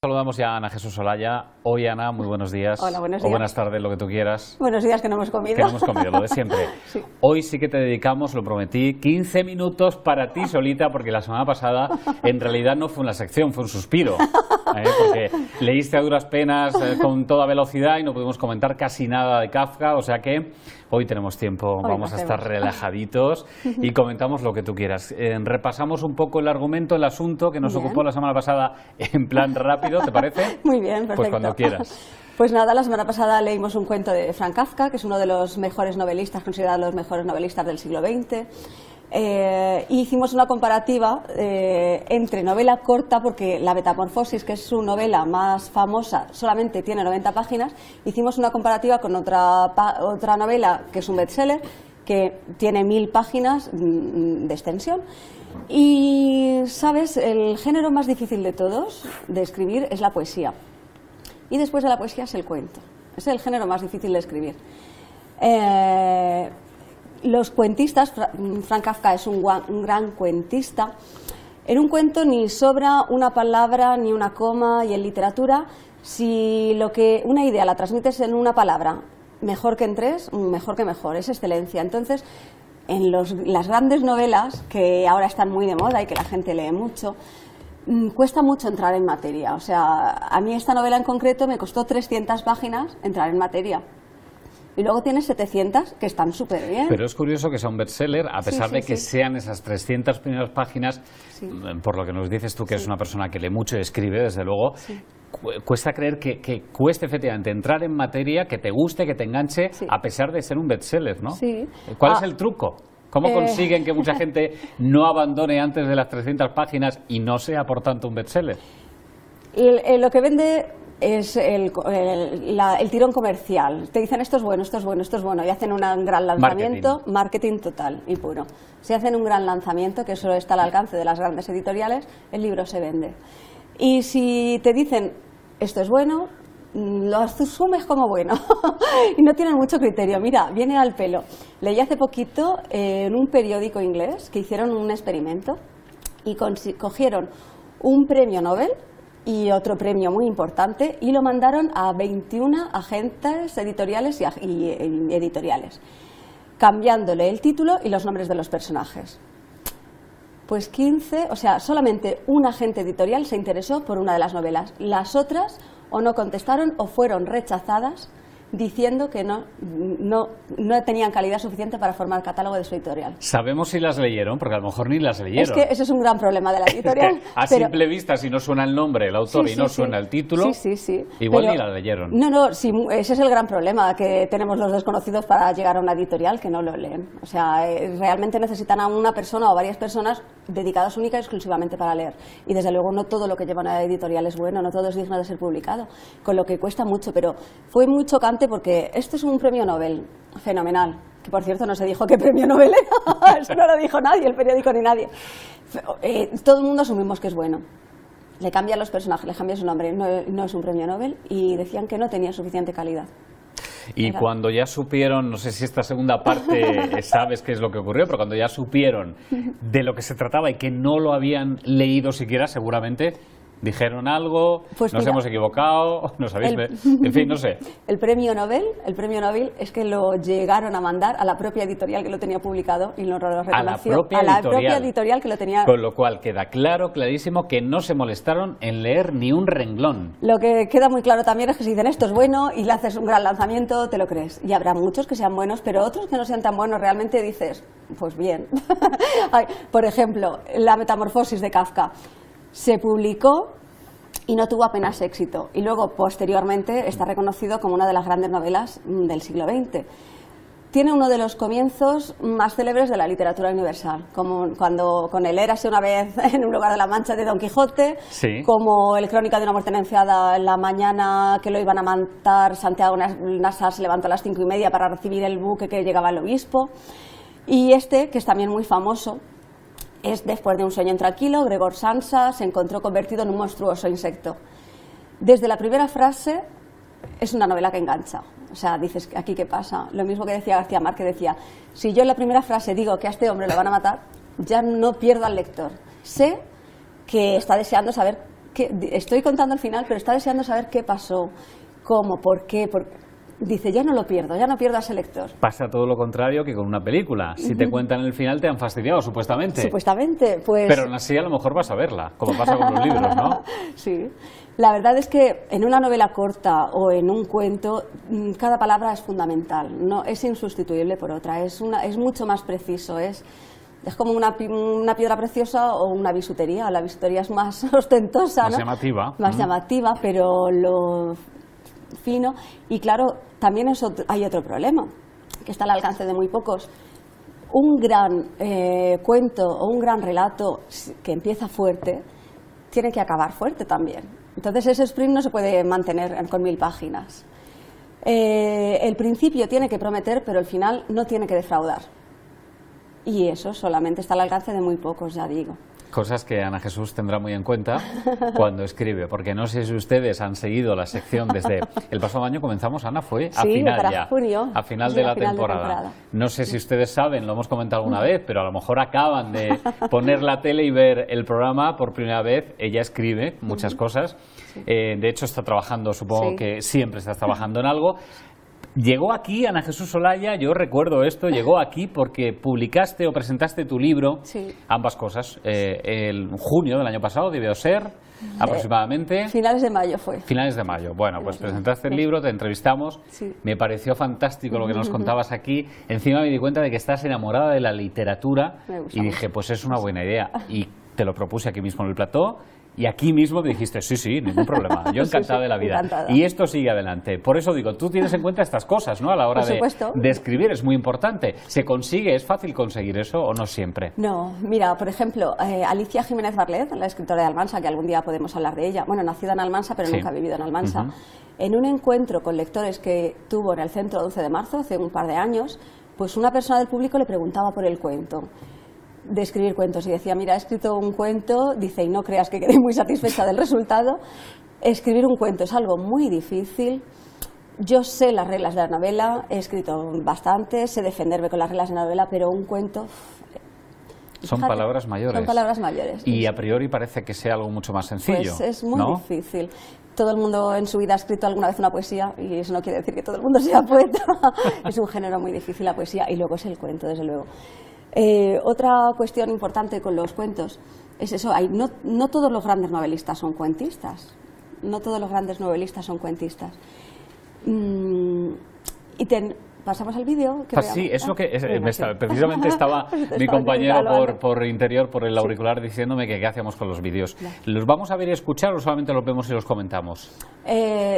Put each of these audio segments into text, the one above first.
Saludamos ya a Ana Jesús Olaya. Hoy, Ana, muy buenos días. Hola, buenos días. O buenas tardes, lo que tú quieras. Buenos días, que no hemos comido. Que no hemos comido, lo de siempre. Sí. Hoy sí que te dedicamos, lo prometí, 15 minutos para ti solita, porque la semana pasada en realidad no fue una sección, fue un suspiro. Porque leíste a duras penas con toda velocidad y no pudimos comentar casi nada de Kafka, o sea que hoy tenemos tiempo, vamos a estar relajaditos y comentamos lo que tú quieras. Repasamos un poco el argumento, el asunto que nos ocupó la semana pasada en plan rápido, ¿te parece? Muy bien, perfecto. Pues cuando quieras. Pues nada, la semana pasada leímos un cuento de Franz Kafka, que es uno de los mejores novelistas, considerado los mejores novelistas del siglo XX. Y hicimos una comparativa entre novela corta, porque La Metamorfosis, que es su novela más famosa, solamente tiene 90 páginas. Hicimos una comparativa con otra novela que es un bestseller, que tiene 1000 páginas de extensión. Y, ¿sabes? El género más difícil de todos de escribir es la poesía. Y después de la poesía es el cuento. Es el género más difícil de escribir. Los cuentistas, Franz Kafka es un gran cuentista. En un cuento ni sobra una palabra ni una coma, y en literatura, si una idea la transmites en una palabra, mejor que en tres, mejor que mejor, es excelencia. Entonces, en las grandes novelas, que ahora están muy de moda y que la gente lee mucho, cuesta mucho entrar en materia. O sea, a mí esta novela en concreto me costó 300 páginas entrar en materia. Y luego tienes 700 que están súper bien. Pero es curioso que sea un bestseller, a pesar de que sean esas 300 primeras páginas, por lo que nos dices tú que es una persona que lee mucho y escribe, desde luego, cuesta creer que cueste efectivamente entrar en materia, que te guste, que te enganche, a pesar de ser un bestseller, ¿no? Sí. ¿Cuál es el truco? ¿Cómo consiguen que mucha gente no abandone antes de las 300 páginas y no sea, por tanto, un bestseller? Lo que vende es el tirón comercial. Te dicen esto es bueno, esto es bueno, esto es bueno, y hacen un gran lanzamiento, marketing total y puro. Si hacen un gran lanzamiento, que solo está al alcance de las grandes editoriales, el libro se vende. Y si te dicen esto es bueno, lo asumes como bueno y no tienen mucho criterio. Mira, viene al pelo. Leí hace poquito en un periódico inglés que hicieron un experimento y cogieron un premio Nobel y otro premio muy importante y lo mandaron a 21 agentes editoriales y editoriales, cambiándole el título y los nombres de los personajes. Pues 15, o sea, solamente un agente editorial se interesó por una de las novelas. Las otras o no contestaron o fueron rechazadas diciendo que no tenían calidad suficiente para formar catálogo de su editorial. ¿Sabemos si las leyeron? Porque a lo mejor ni las leyeron. Es que ese es un gran problema de la editorial. A simple vista, si no suena el nombre, el autor, y no suena el título, igual ni las leyeron. No, sí, ese es el gran problema que tenemos los desconocidos para llegar a una editorial, que no lo leen. O sea, realmente necesitan a una persona o varias personas dedicadas única y exclusivamente para leer. Y desde luego no todo lo que lleva una editorial es bueno, no todo es digno de ser publicado, con lo que cuesta mucho, pero fue muy chocante porque esto es un premio Nobel fenomenal, que por cierto no se dijo qué premio Nobel era, eso no lo dijo nadie, el periódico ni nadie. Todo el mundo asumimos que es bueno. Le cambian los personajes, le cambian su nombre, no es un premio Nobel, y decían que no tenía suficiente calidad. Y cuando ya supieron, no sé si esta segunda parte sabes qué es lo que ocurrió, pero cuando ya supieron de lo que se trataba y que no lo habían leído siquiera, seguramente dijeron algo, pues nos hemos equivocado, nos habéis... en fin, no sé. El premio Nobel es que lo llegaron a mandar a la propia editorial que lo tenía publicado y lo reconoció. A la propia editorial que lo tenía. Con lo cual queda clarísimo que no se molestaron en leer ni un renglón. Lo que queda muy claro también es que si dicen esto es bueno y le haces un gran lanzamiento, te lo crees. Y habrá muchos que sean buenos, pero otros que no sean tan buenos, realmente dices, pues bien. Por ejemplo, La Metamorfosis de Kafka se publicó y no tuvo apenas éxito, y luego posteriormente está reconocido como una de las grandes novelas del siglo XX. Tiene uno de los comienzos más célebres de la literatura universal, como cuando con el Érase una vez en un lugar de la Mancha de Don Quijote, como el Crónica de una muerte anunciada en la mañana que lo iban a matar, Santiago Nassar se levantó a las 5:30 para recibir el buque que llegaba al obispo, y este, que es también muy famoso, es Después de un sueño intranquilo. Gregor Samsa se encontró convertido en un monstruoso insecto. Desde la primera frase es una novela que engancha. O sea, dices, ¿aquí qué pasa? Lo mismo que decía García Márquez, decía, si yo en la primera frase digo que a este hombre lo van a matar, ya no pierdo al lector. Sé que está deseando saber estoy contando el final, pero está deseando saber qué pasó, cómo, por qué. Dice, ya no pierdo a ese lector. Pasa todo lo contrario que con una película. Si te cuentan el final te han fastidiado, supuestamente. Supuestamente, pues... Pero aún así a lo mejor vas a verla, como pasa con los libros, ¿no? Sí. La verdad es que en una novela corta o en un cuento, cada palabra es fundamental, no es insustituible por otra, es mucho más preciso, es como una piedra preciosa o una bisutería. La bisutería es más ostentosa, más ¿no? llamativa. Más llamativa, pero lo fino. Y claro, también hay otro problema, que está al alcance de muy pocos. Un gran cuento o un gran relato que empieza fuerte, tiene que acabar fuerte también. Entonces ese sprint no se puede mantener con 1000 páginas. El principio tiene que prometer, pero el final no tiene que defraudar. Y eso solamente está al alcance de muy pocos, ya digo. Cosas que Ana Jesús tendrá muy en cuenta cuando escribe, porque no sé si ustedes han seguido la sección desde el pasado año. Comenzamos, Ana, fue a final ya, junio, a final de la temporada. No sé si ustedes saben, lo hemos comentado alguna vez, pero a lo mejor acaban de poner la tele y ver el programa por primera vez. Ella escribe muchas cosas, de hecho está trabajando, supongo que siempre estás trabajando en algo. Llegó aquí Ana Jesús Olaya, yo recuerdo esto, llegó aquí porque publicaste o presentaste tu libro, ambas cosas, en junio del año pasado, debió ser, aproximadamente. Finales de mayo fue. Finales de mayo. Bueno, pues presentaste el libro, te entrevistamos, me pareció fantástico lo que nos contabas aquí. Encima me di cuenta de que estás enamorada de la literatura y dije, pues es una buena idea. Y te lo propuse aquí mismo en el plató. Y aquí mismo me dijiste, sí, ningún problema, yo encantada de la vida. Encantada. Y esto sigue adelante. Por eso digo, tú tienes en cuenta estas cosas, ¿no? A la hora de escribir, es muy importante. ¿Se consigue? ¿Es fácil conseguir eso o no siempre? No, mira, por ejemplo, Alicia Jiménez Barlet, la escritora de Almansa, que algún día podemos hablar de ella, bueno, nacida en Almansa, pero nunca ha vivido en Almansa, en un encuentro con lectores que tuvo en el Centro 11 de marzo, hace un par de años, pues una persona del público le preguntaba por el cuento, de escribir cuentos, y decía, mira, he escrito un cuento, dice, y no creas que quedé muy satisfecha del resultado. Escribir un cuento es algo muy difícil. Yo sé las reglas de la novela, he escrito bastante, sé defenderme con las reglas de la novela, pero un cuento... Son palabras mayores. Son palabras mayores. Y a priori parece que sea algo mucho más sencillo. Pues es muy difícil. Todo el mundo en su vida ha escrito alguna vez una poesía, y eso no quiere decir que todo el mundo sea poeta. Es un género muy difícil la poesía, y luego es el cuento, desde luego. Otra cuestión importante con los cuentos es eso, no todos los grandes novelistas son cuentistas, no todos los grandes novelistas son cuentistas. ¿Pasamos al vídeo? Sí, es lo que precisamente estaba mi compañero por interior, por el auricular, diciéndome que qué hacíamos con los vídeos. ¿Los vamos a ver y escuchar o solamente los vemos y los comentamos?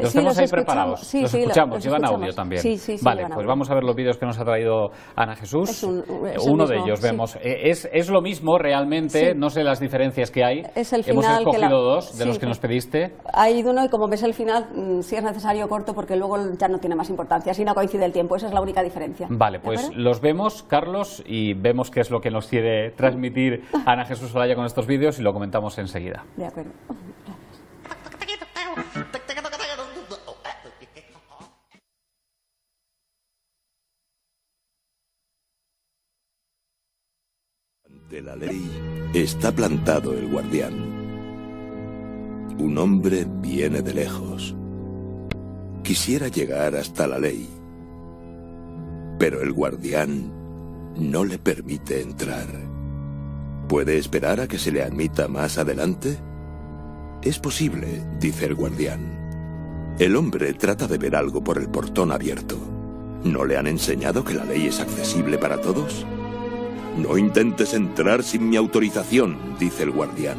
¿Los tenemos ahí preparados? ¿Los escuchamos? ¿Llevan audio también? Sí, vale, pues vamos a ver los vídeos que nos ha traído Ana Jesús. Uno de ellos vemos. Es lo mismo realmente, no sé las diferencias que hay. Es el final. Hemos escogido dos de los que nos pediste. Hay uno, y como ves el final, si es necesario corto, porque luego ya no tiene más importancia, si no coincide el tiempo. Esa es la única diferencia. Vale, pues los vemos, Carlos, y vemos qué es lo que nos quiere transmitir Ana Jesús Olaya con estos vídeos y lo comentamos enseguida. De acuerdo. Ante la ley está plantado el guardián. Un hombre viene de lejos. Quisiera llegar hasta la ley, pero el guardián no le permite entrar. ¿Puede esperar a que se le admita más adelante? Es posible, dice el guardián. El hombre trata de ver algo por el portón abierto. ¿No le han enseñado que la ley es accesible para todos? No intentes entrar sin mi autorización, dice el guardián.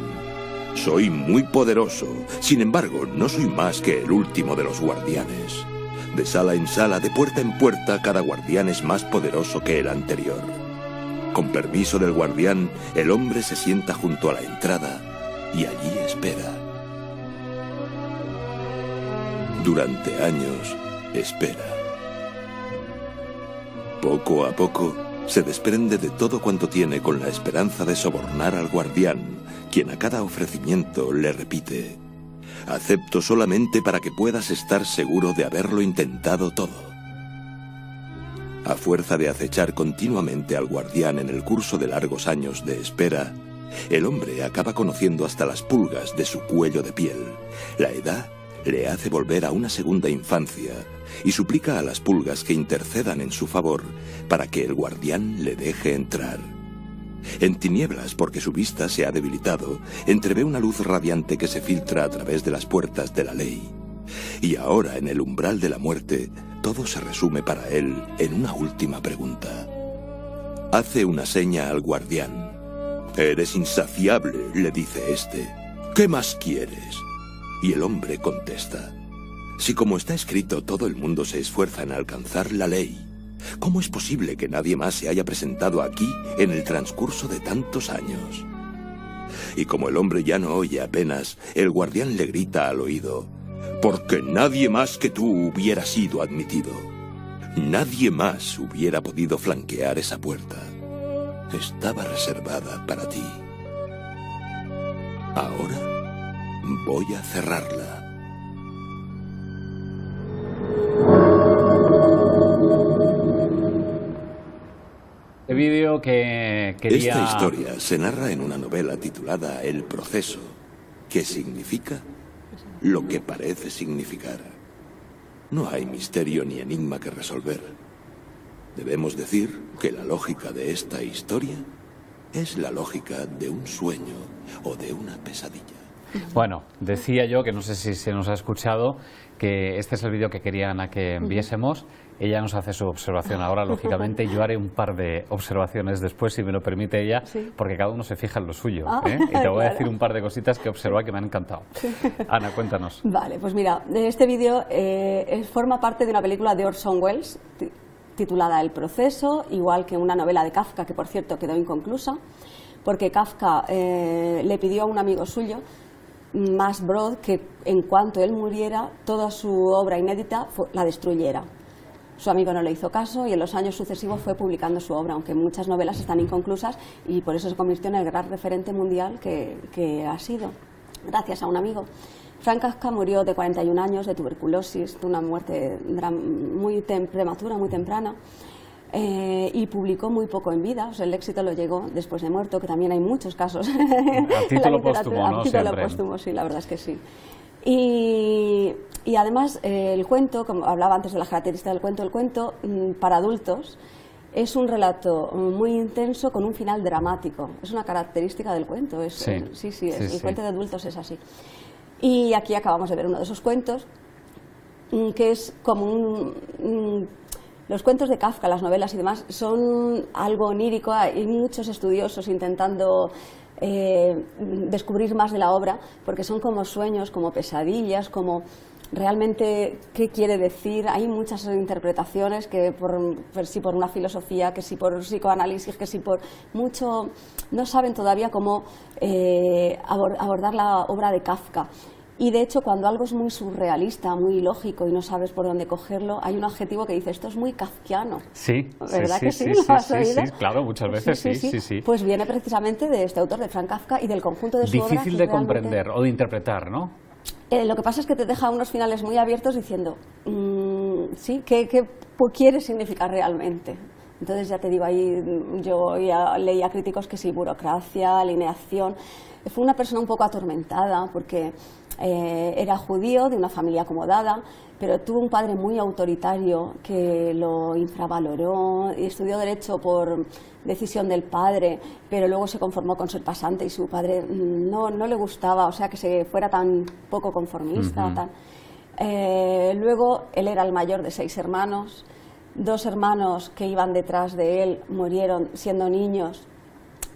Soy muy poderoso, sin embargo, no soy más que el último de los guardianes. De sala en sala, de puerta en puerta, cada guardián es más poderoso que el anterior. Con permiso del guardián, el hombre se sienta junto a la entrada y allí espera. Durante años, espera. Poco a poco, se desprende de todo cuanto tiene con la esperanza de sobornar al guardián, quien a cada ofrecimiento le repite: acepto solamente para que puedas estar seguro de haberlo intentado todo. A fuerza de acechar continuamente al guardián en el curso de largos años de espera, El hombre acaba conociendo hasta las pulgas de su cuello de piel. La edad le hace volver a una segunda infancia y suplica a las pulgas que intercedan en su favor para que el guardián le deje entrar. En tinieblas, porque su vista se ha debilitado, entrevé una luz radiante que se filtra a través de las puertas de la ley. Y ahora, en el umbral de la muerte, todo se resume para él en una última pregunta. Hace una seña al guardián. «Eres insaciable», le dice este. «¿Qué más quieres?» Y el hombre contesta. Si como está escrito todo el mundo se esfuerza en alcanzar la ley, ¿cómo es posible que nadie más se haya presentado aquí en el transcurso de tantos años? Y como el hombre ya no oye apenas, el guardián le grita al oído, «Porque nadie más que tú hubiera sido admitido. Nadie más hubiera podido flanquear esa puerta. Estaba reservada para ti. Ahora voy a cerrarla». El vídeo que quería... Esta historia se narra en una novela titulada El proceso, que significa lo que parece significar. No hay misterio ni enigma que resolver. Debemos decir que la lógica de esta historia es la lógica de un sueño o de una pesadilla. Bueno, decía yo, que no sé si se nos ha escuchado, que este es el vídeo que quería Ana que enviésemos. Ella nos hace su observación ahora, lógicamente, y yo haré un par de observaciones después, si me lo permite ella, porque cada uno se fija en lo suyo. Y te voy a decir un par de cositas que he observado que me han encantado. Ana, cuéntanos. Vale, pues mira, este vídeo forma parte de una película de Orson Welles titulada El proceso, igual que una novela de Kafka, que por cierto quedó inconclusa, porque Kafka le pidió a un amigo suyo, Max Brod, que en cuanto él muriera, toda su obra inédita la destruyera. Su amigo no le hizo caso y en los años sucesivos fue publicando su obra, aunque muchas novelas están inconclusas, y por eso se convirtió en el gran referente mundial que ha sido, gracias a un amigo. Franz Kafka murió de 41 años de tuberculosis, de una muerte muy prematura, muy temprana, y publicó muy poco en vida. O sea, el éxito lo llegó después de muerto, que también hay muchos casos. A título póstumo, ¿no? A título póstumo, sí, la verdad es que sí. Y además el cuento, como hablaba antes de las características del cuento, el cuento para adultos es un relato muy intenso con un final dramático. Es una característica del cuento. El cuento de adultos es así. Y aquí acabamos de ver uno de esos cuentos, que es como los cuentos de Kafka, las novelas y demás, son algo onírico. Hay muchos estudiosos intentando descubrir más de la obra, porque son como sueños, como pesadillas, como realmente qué quiere decir. Hay muchas interpretaciones, que si por una filosofía, que si por psicoanálisis, que si por mucho, no saben todavía cómo abordar la obra de Kafka. Y de hecho, cuando algo es muy surrealista, muy ilógico y no sabes por dónde cogerlo, hay un adjetivo que dice, esto es muy kafkiano. Sí, ¿verdad que sí? Sí, ¿Lo has oído? Sí, claro, muchas veces sí. Pues viene precisamente de este autor, de Franz Kafka, y del conjunto de su obra. Difícil de comprender o de interpretar, ¿no? Lo que pasa es que te deja unos finales muy abiertos diciendo, sí, ¿qué quiere significar realmente? Entonces, ya te digo, ahí yo ya leía críticos que sí, burocracia, alineación. Fue una persona un poco atormentada porque era judío, de una familia acomodada, pero tuvo un padre muy autoritario que lo infravaloró y estudió Derecho por decisión del padre, pero luego se conformó con ser pasante y su padre no le gustaba, o sea, que se fuera tan poco conformista. Luego él era el mayor de 6 hermanos, 2 hermanos que iban detrás de él murieron siendo niños,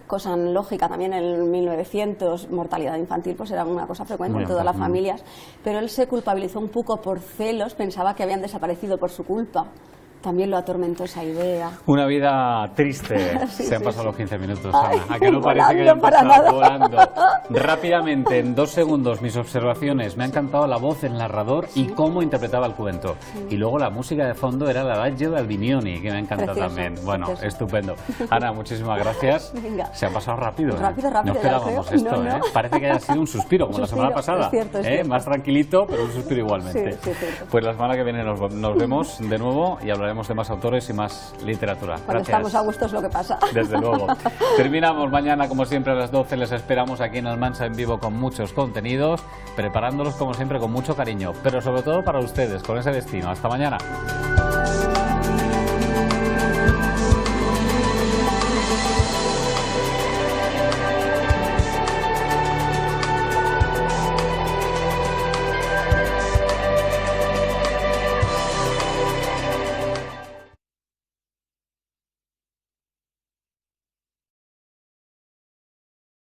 cosa lógica también en 1900, mortalidad infantil pues era una cosa frecuente en todas las familias, pero él se culpabilizó un poco por celos, pensaba que habían desaparecido por su culpa. También lo atormentó esa idea. Una vida triste. Se han pasado los 15 minutos, Ay, Ana. ¿A que no parece que hayan pasado volando? Rápidamente, en 2 segundos, mis observaciones. Me ha encantado la voz del narrador y cómo interpretaba el cuento. Y luego la música de fondo era la Adagio de Albinioni, que me encanta también. Bueno, estupendo. Ana, muchísimas gracias. Venga. Se ha pasado rápido. Rápido. No esperábamos esto, ¿eh? Parece que haya sido un suspiro, como la semana pasada. Es cierto. Más tranquilito, pero un suspiro igualmente. Sí, cierto. Pues la semana que viene nos vemos de nuevo y hablaremos hablaremos de más autores y más literatura. Cuando Gracias. estamos a gusto es lo que pasa. Desde luego. Terminamos mañana, como siempre, a las 12. Les esperamos aquí en Almansa en vivo con muchos contenidos, preparándolos, como siempre, con mucho cariño, pero sobre todo para ustedes, con ese destino. Hasta mañana.